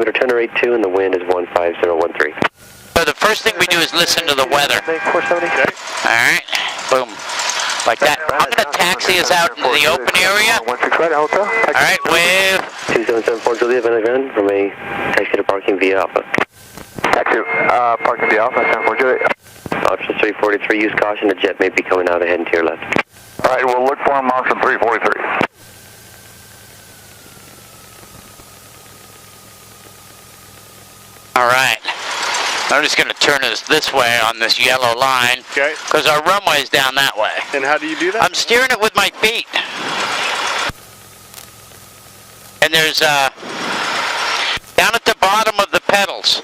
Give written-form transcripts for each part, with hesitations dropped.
altimeter 1082 and the wind is 15013. So the first thing we do is listen to the weather. 470. Okay. Alright, boom. Like that. I'm going to taxi us out into the open area. 16 right, hotel. Alright, wave. 2774 Juliet, Van Ground from a taxi to parking via Alpha. Taxi, parking via Alpha, 74 Juliet. Option 343, use caution, the jet may be coming out ahead and to your left. Alright, we'll look for him, option 343. Alright. I'm just going to turn us this way on this yellow line. Okay. Because our runway's down that way. And how do you do that? I'm steering it with my feet. And there's, down at the bottom of the pedals,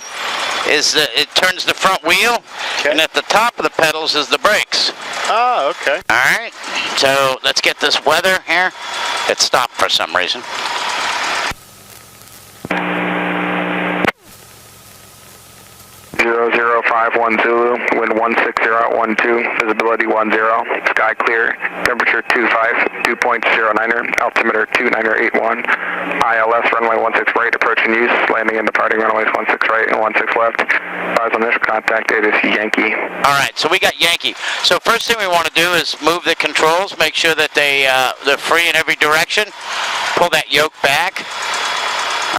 it turns the front wheel. Okay. And at the top of the pedals is the brakes. Oh, okay. Alright. So let's get this weather here. It stopped for some reason. 0051 Zulu, wind 160 at 12, visibility 10, sky clear, temperature 25, 2.09er, altimeter 2981, ILS runway 16 right, approach and use, landing and departing runways 16 right and 16 left. Eyes on initial contact date is Yankee. Alright, so we got Yankee. So first thing we want to do is move the controls, make sure that they're free in every direction. Pull that yoke back.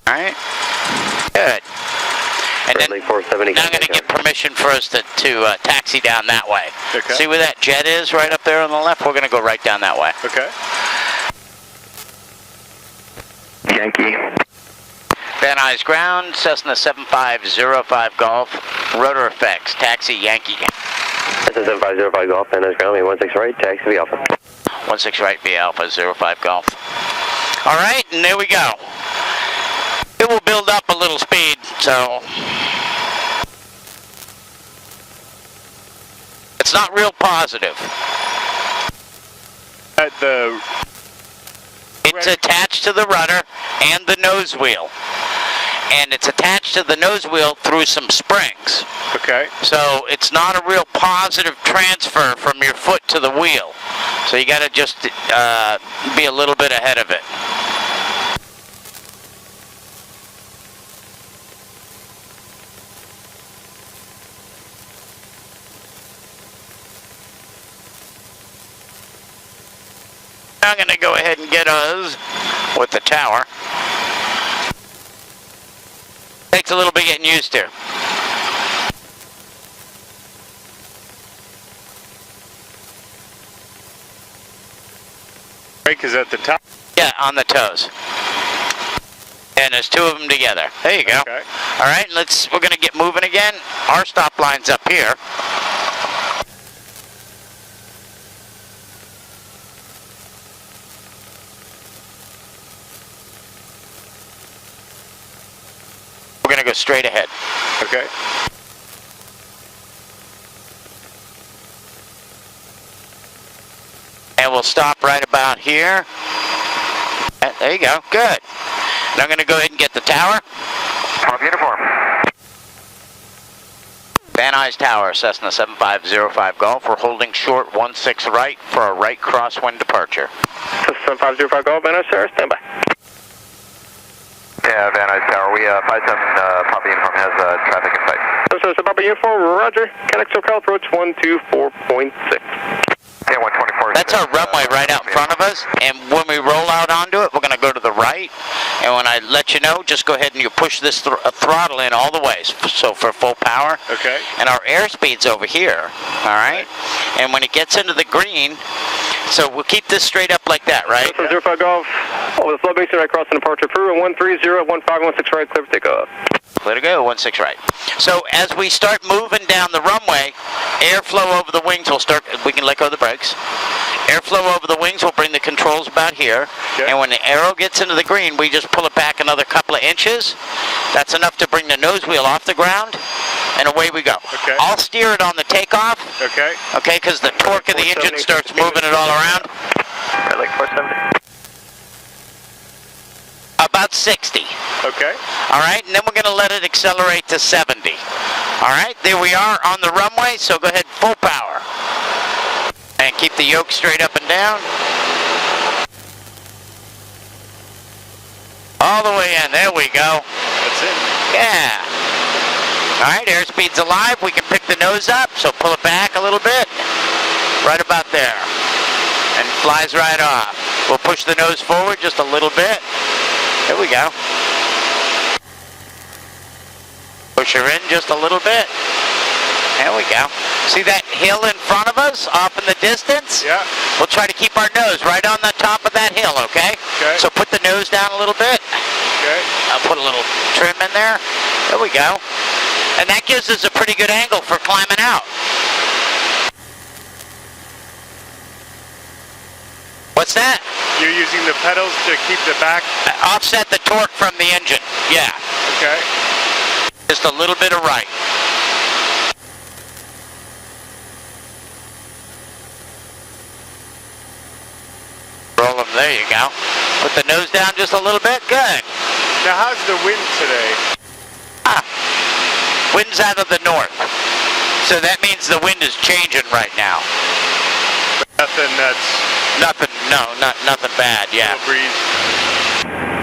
Alright. Good. And then now I'm going to get permission for us to taxi down that way. Okay. See where that jet is right up there on the left? We're going to go right down that way. Okay. Yankee. Van Nuys ground, Cessna 7505 Golf, rotor effects, taxi Yankee. Cessna 7505 Golf, Van Nuys ground, 16 right, taxi via Alpha. 16 right via Alpha, 05 Golf. Alright, and there we go. It will build up a little speed, so it's not real positive. It's attached to the rudder and the nose wheel. And it's attached to the nose wheel through some springs. Okay. So it's not a real positive transfer from your foot to the wheel. So you got to just be a little bit ahead of it. I'm going to go ahead and get us with the tower. Takes a little bit getting used to. Brake is at the top. Yeah, on the toes. And there's two of them together. There you go. Okay. All right, we're going to get moving again. Our stop line's up here. We're going to go straight ahead. Okay. And we'll stop right about here. There you go. Good. And I'm going to go ahead and get the tower. Uniform. Van Nuys Tower, Cessna 7505 Golf. We're holding short 16 right for a right crosswind departure. Cessna 7505 Golf, Van Nuys Tower, stand by. Yeah, Van Nuys Tower. We 57 Papa Uniform has traffic in sight. Cessna Papa Uniform, Roger. Connect SoCal approach 124.6. Yeah, 124. That's our runway right out in front of us, and when we roll out onto it, we're going to go to the right, and when I let you know, just go ahead and you push this throttle in all the way, so for full power. Okay. And our airspeed's over here, all right? And when it gets into the green, so we'll keep this straight up like that, right? Cessna 05 Golf, over the flood basin right across the departure crew, and 130, 1516 right, clear for takeoff. Clear to go, 16 right. So as we start moving down the runway, airflow over the wings will start, we can let go of the brakes. Airflow over the wings will bring the controls about here. Okay. And when the arrow gets into the green, we just pull it back another couple of inches. That's enough to bring the nose wheel off the ground, and away we go. Okay. I'll steer it on the takeoff. Okay. Okay, because the torque of the engine starts moving it all around. Like 470. About 60. Okay. All right, and then we're going to let it accelerate to 70. All right, there we are on the runway, so go ahead, full power. And keep the yoke straight up and down. All the way in, there we go. That's That's it. Yeah. All right, airspeed's alive. We can pick the nose up, so pull it back a little bit. Right about there. And flies right off. We'll push the nose forward just a little bit. There we go. Push her in just a little bit. There we go. See that hill in front of us, off in the distance? Yeah. We'll try to keep our nose right on the top of that hill, okay? Okay. So put the nose down a little bit. Okay. I'll put a little trim in there. There we go. And that gives us a pretty good angle for climbing out. What's that? You're using the pedals to keep the back. Offset the torque from the engine. Yeah. Okay. Just a little bit of right. Roll them. There you go. Put the nose down just a little bit. Good. Now, how's the wind today? Wind's out of the north. So that means the wind is changing right now. Nothing that's... Nothing, no, nothing bad, yeah. No breeze.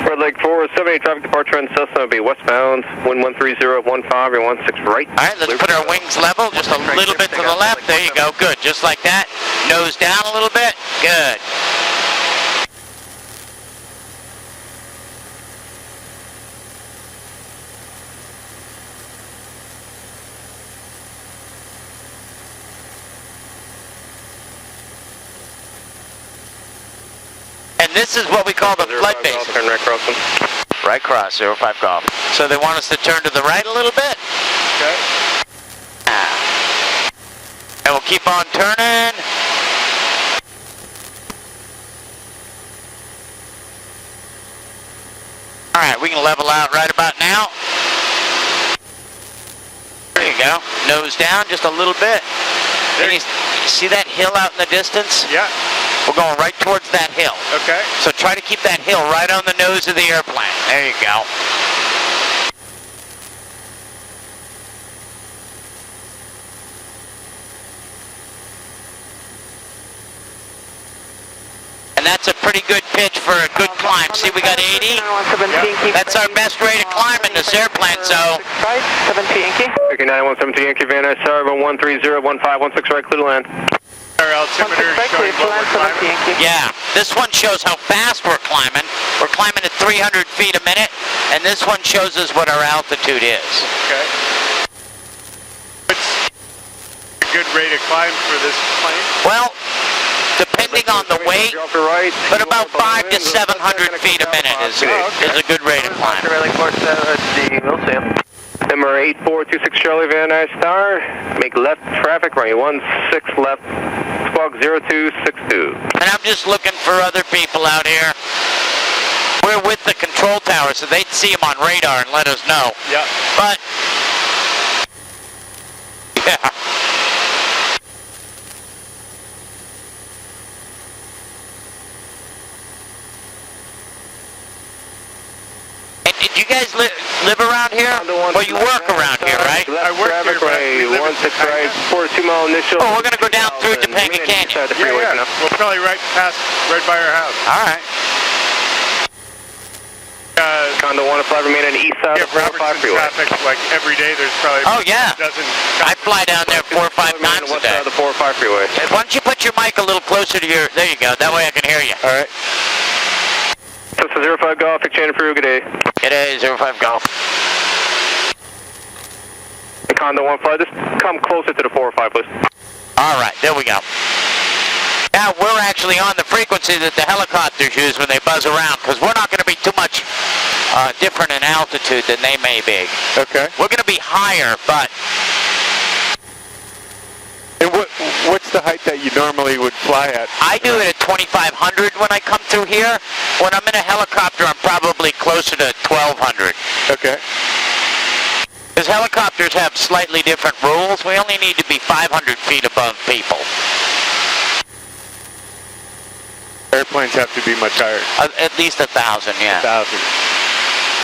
Red Lake 478, traffic departure on Cessna will be westbound, wind 130, 15, or 16 right. All right, let's put our wings level, just a little bit to the left. There you go, good, just like that. Nose down a little bit, good. And this is what we call the flight base. Turn right crossing. Right cross, 05 golf. So they want us to turn to the right a little bit. Okay. And we'll keep on turning. All right, we can level out right about now. There you go. Nose down just a little bit. And you see that hill out in the distance? Yeah. We're going right towards that hill. Okay. So try to keep that hill right on the nose of the airplane. There you go. And that's a pretty good pitch for a good climb. See, we got 80. That's our best rate of climb in this airplane, so. Right, 17 Yankee. Okay, 9117 Yankee Van Nuys Tower, 130, 1516 right, clear to land. Our altimeter showing what we're climbing. Yeah, this one shows how fast we're climbing. We're climbing at 300 feet a minute, and this one shows us what our altitude is. Okay. What's a good rate of climb for this plane? Well, depending on the weight, but about 500 to 700 feet a minute is a good rate of climb. We'll see him. Number 8426 Charlie Van Nuys Tower, make left traffic, runway 16 left, squawk 0262. And I'm just looking for other people out here. We're with the control tower, so they'd see them on radar and let us know. Yeah. But, yeah. Did you guys live around here? Well, you work around here, right? I work here, but we live in 16 right, 42 mile initial. Oh, we're going to go down through Topanga Canyon. Yeah. We'll probably right by our house. All right. Condo 1 fly remain on the east side of 405 Robertson freeway. traffic, like every day there's probably Oh, yeah. a dozen. I fly down there 4 or 5 times a West day. side of the 405 freeway. Why don't you put your mic a little closer to your... There you go. That way I can hear you. All right. Cessna 05 Golf, exchange for good day. It is 05 Golf. Condo 1 fly, just come closer to the 405, please. All right. There we go. Now, we're actually on the frequency that the helicopters use when they buzz around, because we're not going to be too much different in altitude than they may be. Okay. We're going to be higher, but... And what's the height that you normally would fly at? I do it at 2,500 when I come through here. When I'm in a helicopter, I'm probably closer to 1,200. Okay. Because helicopters have slightly different rules. We only need to be 500 feet above people. Airplanes have to be much higher. At least 1,000, yeah. 1,000.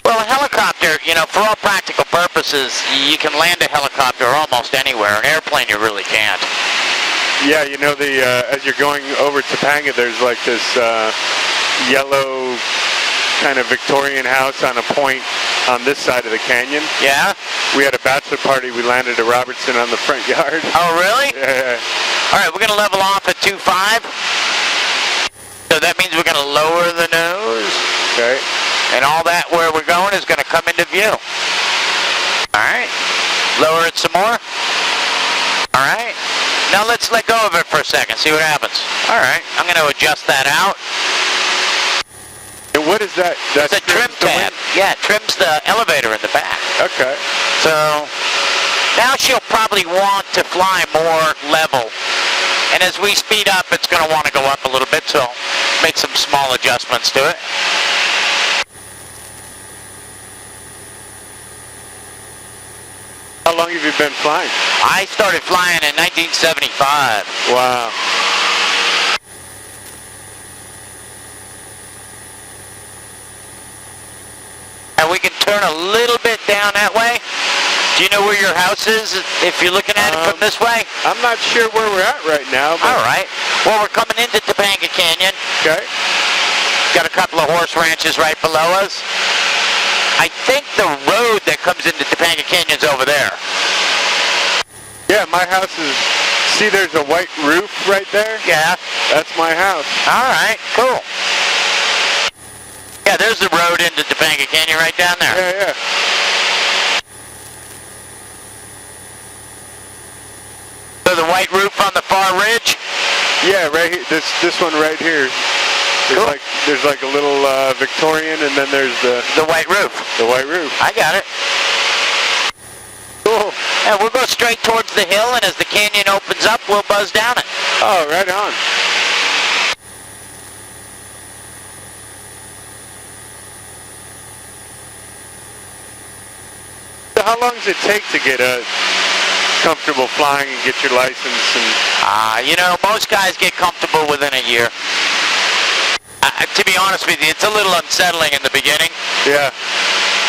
Well, a helicopter, you know, for all practical purposes, you can land a helicopter almost anywhere. An airplane, you really can't. Yeah, you know, as you're going over Topanga, there's like this yellow kind of Victorian house on a point on this side of the canyon. Yeah? We had a bachelor party. We landed a Robertson on the front yard. Oh, really? Yeah. All right, we're going to level off at 2.5. So that means we're going to lower the nose. Okay. And all that where we're going is going to come into view. All right. Lower it some more. All right. Now let's let go of it for a second, see what happens. All right. I'm going to adjust that out. And what is that? It's a trim tab. Yeah, it trims the elevator in the back. Okay. So now she'll probably want to fly more level. And as we speed up, it's going to want to go up a little bit, so make some small adjustments to it. How long have you been flying? I started flying in 1975. Wow. And we can turn a little bit down that way. Do you know where your house is if you're looking at it from this way? I'm not sure where we're at right now. But All right. Well, we're coming into Topanga Canyon. Okay. Got a couple of horse ranches right below us. I think the road that comes into Topanga Canyon's over there. Yeah, my house is, see there's a white roof right there? Yeah. That's my house. All right, cool. Yeah, there's the road into Topanga Canyon right down there. Yeah, yeah. So the white roof on the far ridge? Yeah, right here. This one right here. Cool. There's like a little Victorian, and then there's The white roof. the white roof. I got it. Cool. And we'll go straight towards the hill, and as the canyon opens up, we'll buzz down it. Oh, right on. So how long does it take to get comfortable flying and get your license? And You know, most guys get comfortable within a year. To be honest with you, it's a little unsettling in the beginning. yeah,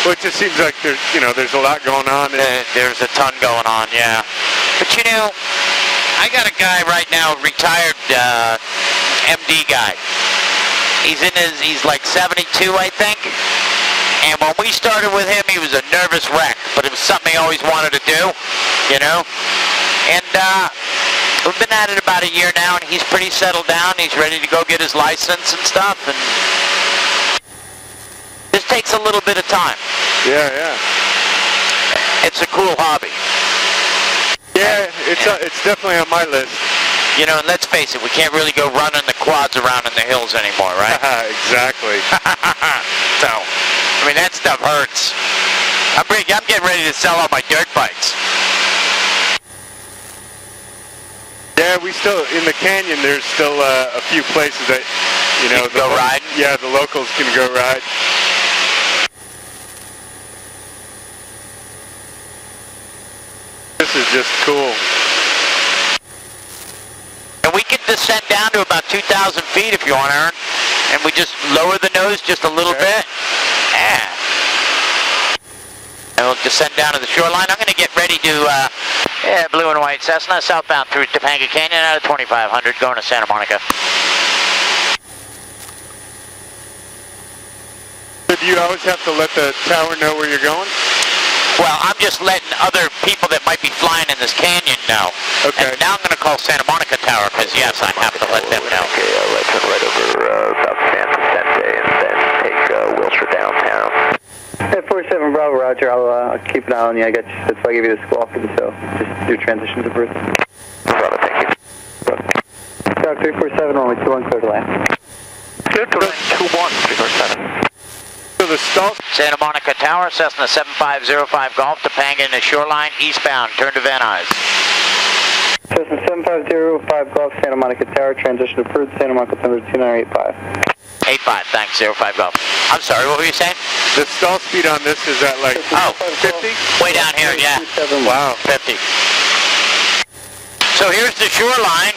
well, it just seems like there's a lot going on. There's a ton going on, yeah. But you know, I got a guy right now, retired MD guy. He's like 72, I think. And when we started with him, he was a nervous wreck, but it was something he always wanted to do, you know. And we've been at it about a year now, and he's pretty settled down. He's ready to go get his license and stuff, and this takes a little bit of time. Yeah, yeah. It's a cool hobby. Yeah, it's definitely on my list. You know, and let's face it, we can't really go running the quads around in the hills anymore, right? Exactly. So, I mean, that stuff hurts. I'm getting ready to sell all my dirt bikes. Yeah, we still, in the canyon, there's still a few places that, You can go riding? Yeah, the locals can go ride. This is just cool. And we can descend down to about 2,000 feet if you want, Aaron. And we just lower the nose just a little bit. Yeah. And we'll descend down to the shoreline. I'm going to get ready to, blue and white Cessna, southbound through Topanga Canyon out of 2500, going to Santa Monica. So do you always have to let the tower know where you're going? Well, I'm just letting other people that might be flying in this canyon know. Okay. And now I'm going to call Santa Monica Tower, because yes, I have to let them know. Okay, let's turn right over South San Vicente and then take Wilshire downtown. 47 Bravo, roger. I'll keep an eye on you. That's why I give you the squawking, so just do transition to Bruce. Bravo, thank you. Talk 347, only 21, clear to land. Good, 21, 347. So the stall... Santa Monica Tower, Cessna 7505 Golf, Topanga in the shoreline, eastbound, turn to Van Nuys. Cessna 7505 Golf, Santa Monica Tower, transition approved, Santa Monica number 2985. 85, thanks, 05 Golf. I'm sorry, what were you saying? The stall speed on this is at like 50? Way down here, yeah. Wow. 50. So here's the shoreline.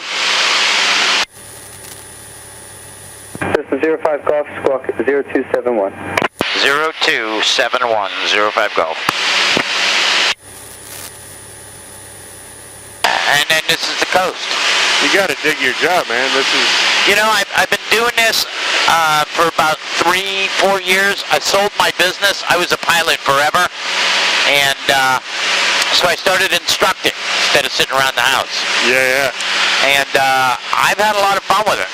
Cessna 05 Golf, squawk 0271. 0271, 05 Golf. And then this is the coast. You got to dig your job, man. This is... You know, I've been doing this for about 3-4 years. I sold my business. I was a pilot forever. And so I started instructing instead of sitting around the house. Yeah. And I've had a lot of fun with it.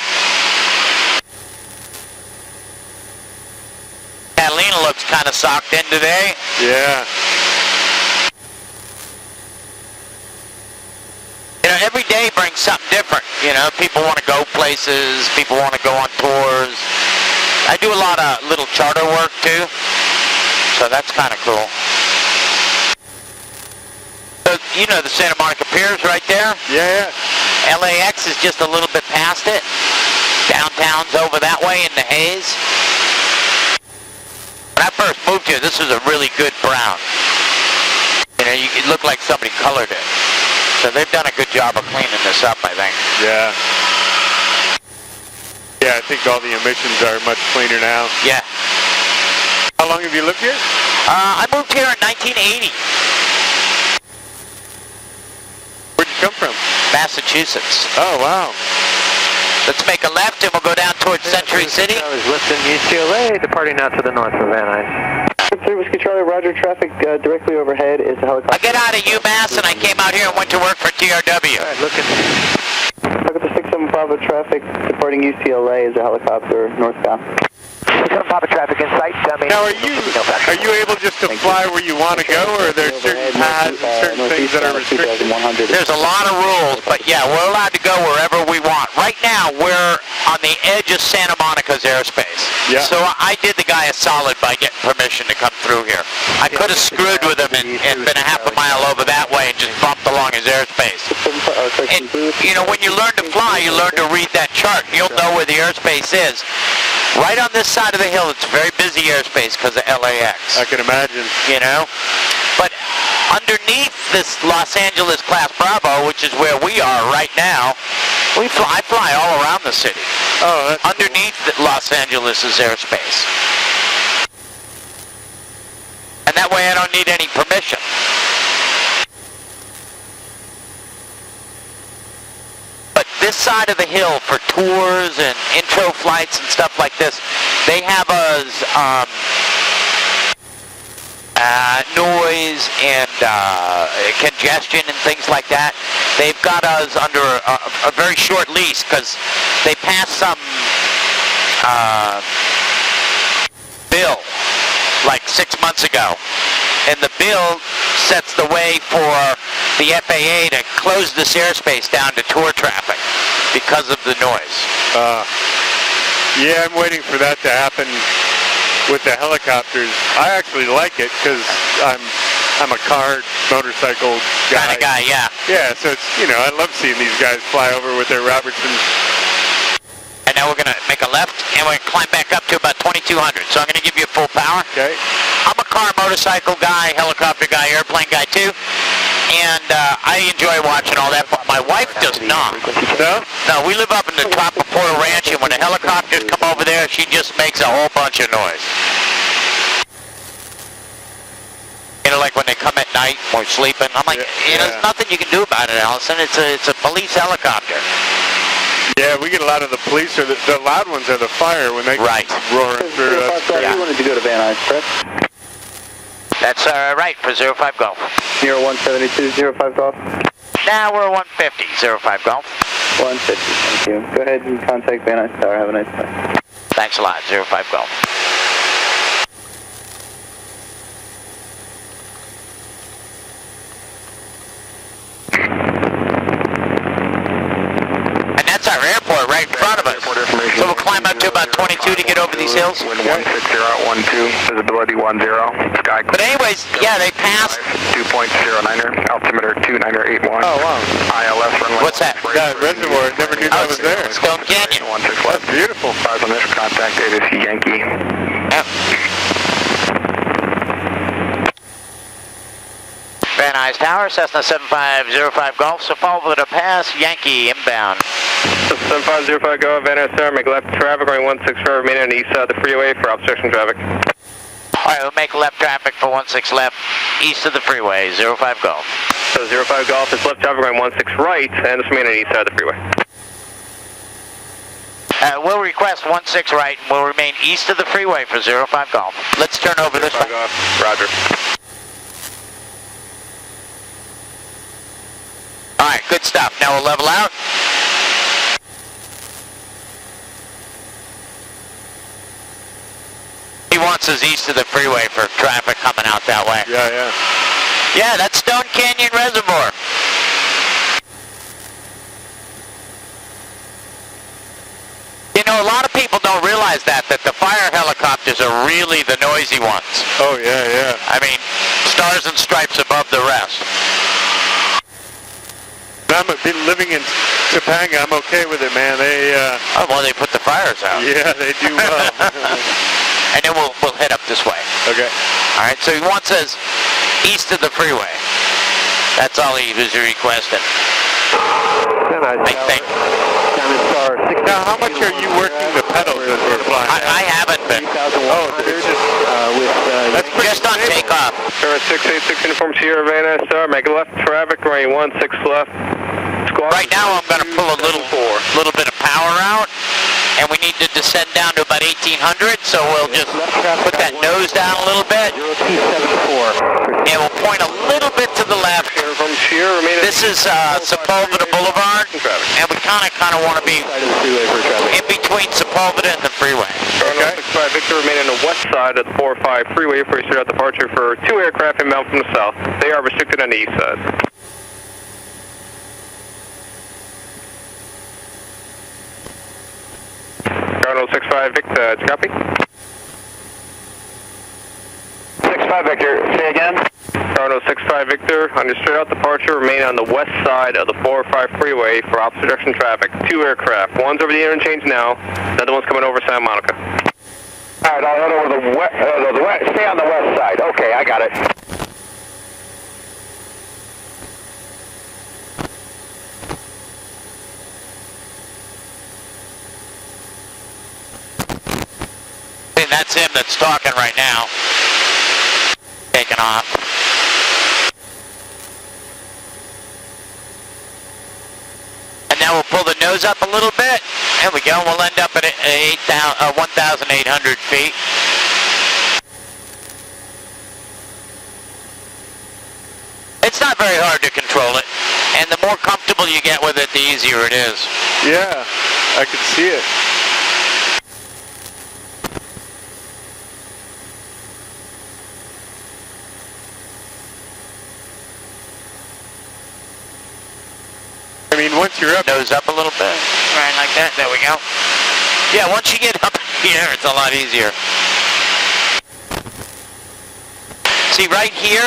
Catalina looks kind of socked in today. Yeah. You know, every day brings something different. You know, people want to go places, people want to go on tours. I do a lot of little charter work too, so that's kind of cool. So, you know the Santa Monica Piers right there? Yeah. LAX is just a little bit past it. Downtown's over that way in the haze. When I first moved here, this was a really good brown. You know, it looked like somebody colored it. So they've done a good job of cleaning this up, I think. Yeah. Yeah, I think all the emissions are much cleaner now. Yeah. How long have you lived here? I moved here in 1980. Where'd you come from? Massachusetts. Oh, wow. Let's make a left and we'll go down towards Century City. I was lifting UCLA, departing out to the north of Van Nuys. Whiskey Charlie, Roger. Traffic directly overhead is a helicopter. I get out of UMass and I came out here and went to work for TRW. Alright, looking. Look at the 67 Bravo traffic departing UCLA is a helicopter northbound. 67 Bravo traffic in sight. Now, are you able just to fly where you want to go, or are there certain paths and certain things that are restricted? There's a lot of rules, but yeah, we're allowed to go wherever we want. Right now, we're on the edge of Santa Monica's airspace. Yeah. So I did the guy a solid by getting permission to come through here. I could have screwed with him and been a half a mile over that way and just bumped along his airspace. And, you know, when you learn to fly, you learn to read that chart. You'll know where the airspace is. Right on this side of the hill, it's very busy airspace because of LAX. I can imagine. You know? But underneath this Los Angeles Class Bravo, which is where we are right now, I fly all around the city. Oh, that's underneath Los Angeles' airspace. And that way I don't need any permission. But this side of the hill for tours and intro flights and stuff like this, they have us noise and congestion and things like that. They've got us under a very short leash because they passed some bill like 6 months ago. And the bill sets the way for the FAA to close this airspace down to tour traffic because of the noise. Yeah, I'm waiting for that to happen with the helicopters. I actually like it because I'm a car, motorcycle guy. Kind of guy, yeah. Yeah, so it's, you know, I love seeing these guys fly over with their Robertsons. And now we're going to make a left and we're going to climb back up to about 2200. So I'm going to give you full power. Okay. I'm a car, motorcycle guy, helicopter guy, airplane guy too. And I enjoy watching all that, but my wife does not. No? No, we live up in the top of Porter Ranch, and when the helicopters come over there, she just makes a whole bunch of noise. You know, like when they come at night when we're sleeping. I'm like, you know, there's nothing you can do about it, Allison. It's a police helicopter. Yeah, we get a lot of the police, or the loud ones are the fire when they roaring through. You wanted to go to Van Nuys, correct? That's right, for 05 Golf. You're 172, 05 Golf? Now we're 150, 05 Golf. 150, thank you. Go ahead and contact Van Nuys Tower. Have a nice day. Thanks a lot, 05 Golf. And that's our airport right in front of us. So we'll climb up to about 22 to get over these hills. Wind 160 out 12, visibility 10, sky clear. But anyways, yeah, they passed. 2.09er, altimeter 2981. Oh, wow. ILS runway. What's that? That reservoir, never knew that was there. Stone Canyon. 16 left. Beautiful. Five on this contact, ATC Yankee. Yep. Van Nuys Tower, Cessna 7505 Golf, so follow the pass, Yankee inbound. 7505 go, Van Nuys Tower, make left traffic, going 16 forever, remain on the east side of the freeway for obstruction traffic. Alright, we'll make left traffic for 16 left, east of the freeway, 05 Golf. So 05 Golf is left traffic, going 16 right, and just remain on the east side of the freeway. we'll request 16 right, and we'll remain east of the freeway for 05 Golf. Let's turn over this way. Roger. All right, good stuff. Now we'll level out. He wants us east of the freeway for traffic coming out that way. Yeah. Yeah, that's Stone Canyon Reservoir. You know, a lot of people don't realize that the fire helicopters are really the noisy ones. Oh, yeah. I mean, stars and stripes above the rest. I'm living in Topanga. I'm okay with it, man. They Oh, well, they put the fires out. yeah, they do well. And then we'll head up this way. Okay. All right, so he wants us east of the freeway. That's all he was requesting. I think. Now, how much are you working the pedals as we're flying? I haven't been. Oh, it's just that's pretty Just on stable. takeoff. Sir, 686 uniform Sierra Van Star, make a left traffic, runway 16 left. Squawk. Right now I'm going to pull a little bit of power out, and we need to descend down to about 1800, so we'll just put that nose down a little bit, and we'll point a little bit to the left. From Sierra, remain at This is Sepulveda Boulevard, and we kind of want to be in between Sepulveda and the freeway. Okay. 65 Victor, remain on the west side of the 405 freeway for your straight out departure for 2 aircraft inbound from the south. They are restricted on the east side. Cardinal 65 Victor, copy. 65 Victor, say again. Cardinal 65 Victor, on your straight out departure, remain on the west side of the 405 freeway for opposite direction traffic. 2 aircraft. One's over the interchange now, the other one's coming over Santa Monica. All right, I'll head over the west. Stay on the west side. Okay, I got it. And that's him that's talking right now. Taking off. And now we'll pull the nose up a little bit. There we go. We'll end up at 1,800 feet. It's not very hard to control it. And the more comfortable you get with it, the easier it is. Yeah, I can see it. I mean, once you're up... Nose up a little bit. Right like that. There we go. Yeah, once you get up here, it's a lot easier. See, right here,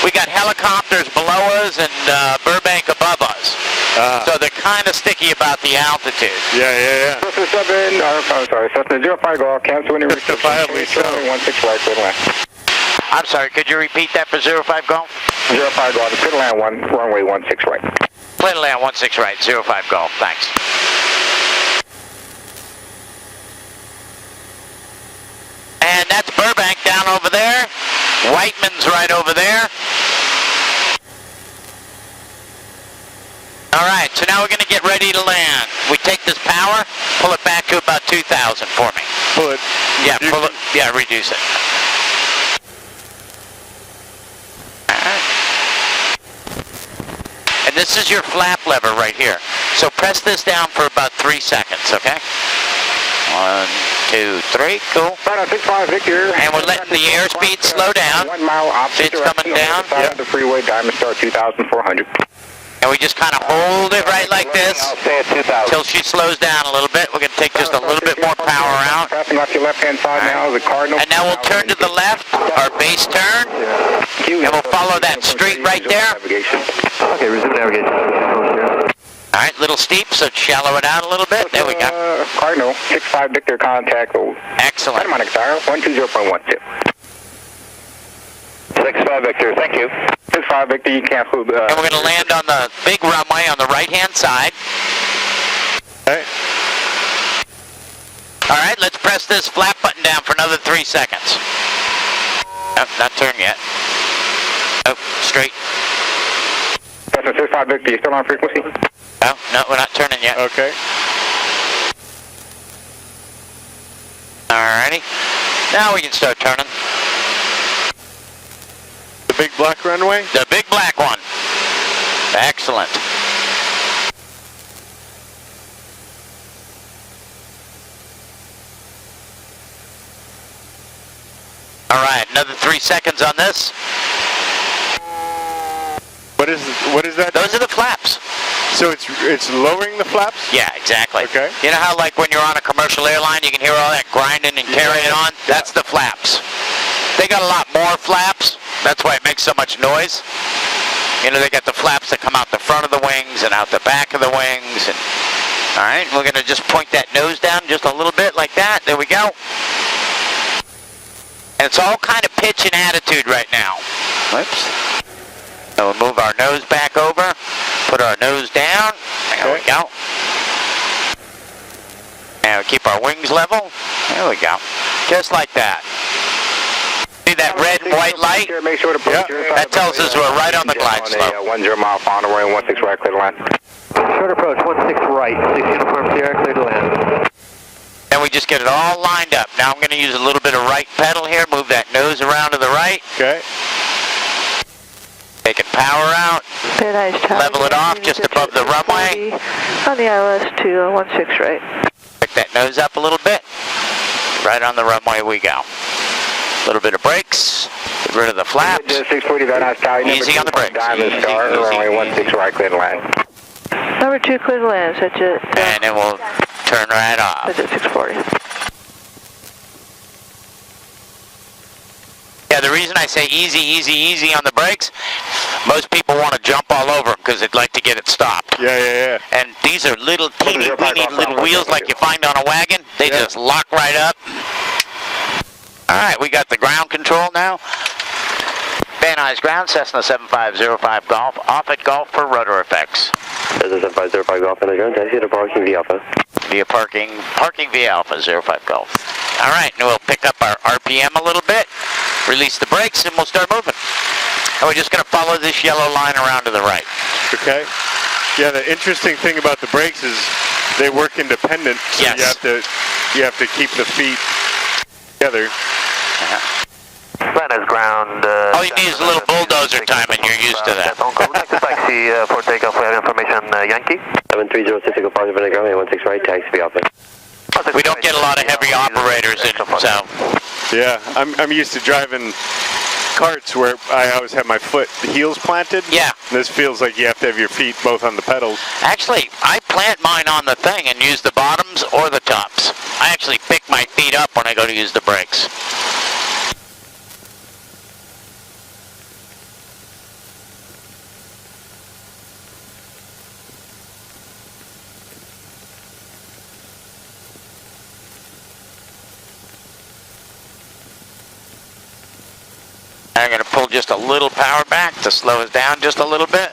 we got helicopters below us and Burbank above us. So they're kind of sticky about the altitude. Yeah. Cessna 7, Cessna 05 Golf, cancel any restrictions. 16 right, clear to land. I'm sorry, could you repeat that for 05 Golf? 05 Golf, clear to land, runway 16 right. Plan to land 16 right, 05 Golf, thanks. And that's Burbank down over there. Whiteman's right over there. All right, so now we're going to get ready to land. We take this power, pull it back to about 2,000 for me. Pull it. Yeah, pull it. Yeah, reduce it. All right. And this is your flap lever right here. So press this down for about 3 seconds, okay? 1, 2, 3, cool. Right, 65 Victor. And we're letting the airspeed slow down. 1 mile opposite It's coming down. Yep. The freeway, Diamond Star 2,400. And we just kind of hold it right like this I'll stay at 2,000. until she slows down a little bit. We're going to take just a little bit more power out. Passing off your left-hand side now, the Cardinal. And now we'll turn to the left, our base turn, and we'll follow that street right there. Okay, resume navigation. All right, little steep, so shallow it out a little bit. There we go. Cardinal, 65 Victor, contact. Excellent. Santa Monica Tower, 120.12. 65 Victor, thank you. 65 Victor, you cancel. And we're going to land on the big runway on the right-hand side. Okay. All right, let's press this flap button down for another 3 seconds. Nope, not turn yet. Nope, straight. 65 Victor, you still on frequency? No, we're not turning yet. Okay. Alrighty. Now we can start turning. The big black runway? The big black one. Excellent. All right, another 3 seconds on this. What is that? Those are the flaps. So it's lowering the flaps? Yeah, exactly. Okay. You know how like when you're on a commercial airline, you can hear all that grinding and carrying on? That's the flaps. They got a lot more flaps. That's why it makes so much noise. You know, they got the flaps that come out the front of the wings and out the back of the wings. And, all right, we're going to just point that nose down just a little bit like that. There we go. And it's all kind of pitch and attitude right now. Whoops. So we'll move our nose back over, put our nose down. There we go. And we keep our wings level. There we go. Just like that. See that red and white light? Make sure to put That tells us we're right on the glide slope. 10 mile on the way, 16 right, clear to land. Short approach, 16 right, 6 uniform Sierra, clear to land. And we just get it all lined up. Now I'm going to use a little bit of right pedal here, move that nose around to the right. Okay. Taking power out. Level it off just above the runway. On the ILS to 16 right. Pick that nose up a little bit. Right on the runway we go. A little bit of brakes. Get rid of the flaps. 640, Easy on the brakes. Diamond Star, runway 16 right, clear to land. Number 2, clear to land. That's it. And then we'll turn right off. That's it, 640. Yeah, the reason I say easy, easy, easy on the brakes, most people want to jump all over them because they'd like to get it stopped. Yeah. And these are little teeny weeny little wheels like you find on a wagon. They just lock right up. All right, we got the ground control now. Van Nuys ground, Cessna 7505 Golf, off at Golf for ROTOR FX. Cessna 7505 Golf, Van Nuys ground, taxi to parking via Alpha. Via parking via Alpha 05 Golf. All right, and we'll pick up our RPM a little bit, release the brakes, and we'll start moving. And we're just going to follow this yellow line around to the right. Okay. Yeah, the interesting thing about the brakes is they work independent, so you have to keep the feet together. Van Nuys ground. All you need is a little bulldozer time, and you're used to that. Taxi for takeoff. We have information, Yankee. 7306 to Van Nuys ground, 16 right, taxi via Alpha. We don't get a lot of heavy operators in, so. Yeah, I'm used to driving carts where I always have my heels planted. Yeah. This feels like you have to have your feet both on the pedals. Actually, I plant mine on the thing and use the bottoms or the tops. I actually pick my feet up when I go to use the brakes. I'm going to pull just a little power back to slow us down just a little bit.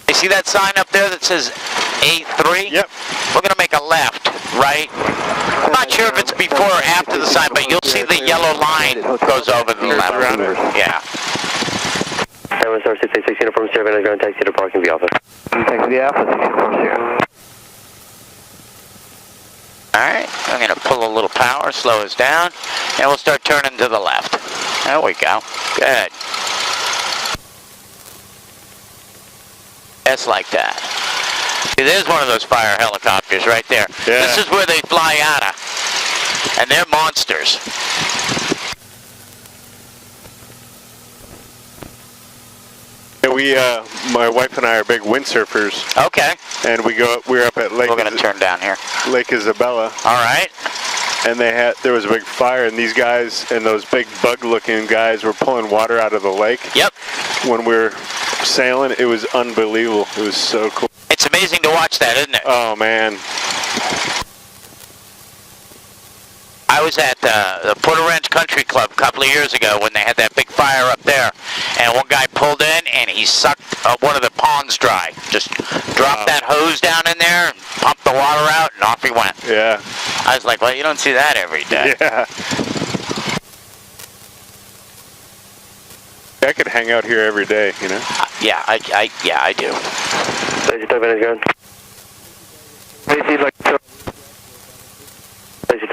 You see that sign up there that says A3? Yep. We're going to make a left, right? I'm not sure if it's before or after the sign, but you'll see the yellow line goes over the left. Yeah. 766 uniform Sierra, Van Nuys ground, taxi to parking via Alpha. Taxi via Alpha, 6 uniform Sierra. Alright, I'm going to pull a little power, slow us down, and we'll start turning to the left. There we go. Good. Just like that. See, there's one of those fire helicopters right there. Yeah. This is where they fly out of, and they're monsters. Yeah, my wife and I are big windsurfers. Okay. And we're up at Lake. We're going to turn down here. Lake Isabella. All right. And there was a big fire, and these guys and those big bug-looking guys were pulling water out of the lake. Yep. When we were sailing, it was unbelievable. It was so cool. It's amazing to watch that, isn't it? Oh man. I was at the Porter Ranch Country Club a couple of years ago when they had that big fire up there, and one guy pulled in and he sucked one of the ponds dry. Just dropped that hose down in there and pumped the water out, and off he went. Yeah. I was like, well, you don't see that every day. Yeah. I could hang out here every day, you know? Yeah, I do.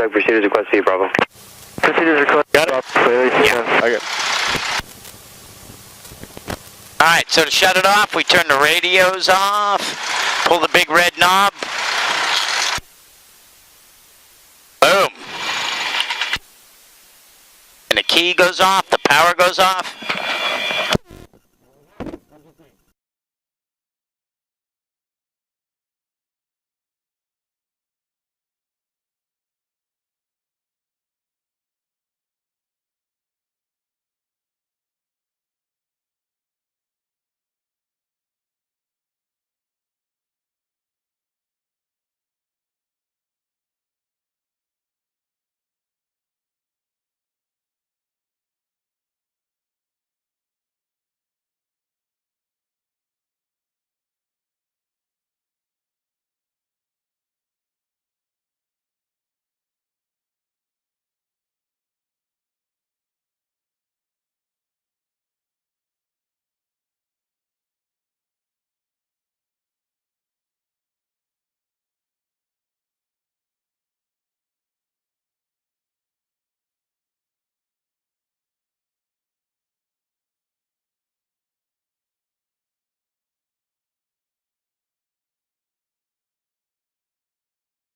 Doug, procedures request to you, Bravo. Procedures request. Got it? Yeah. Okay. All right, so to shut it off, we turn the radios off, pull the big red knob. Boom. And the key goes off, the power goes off.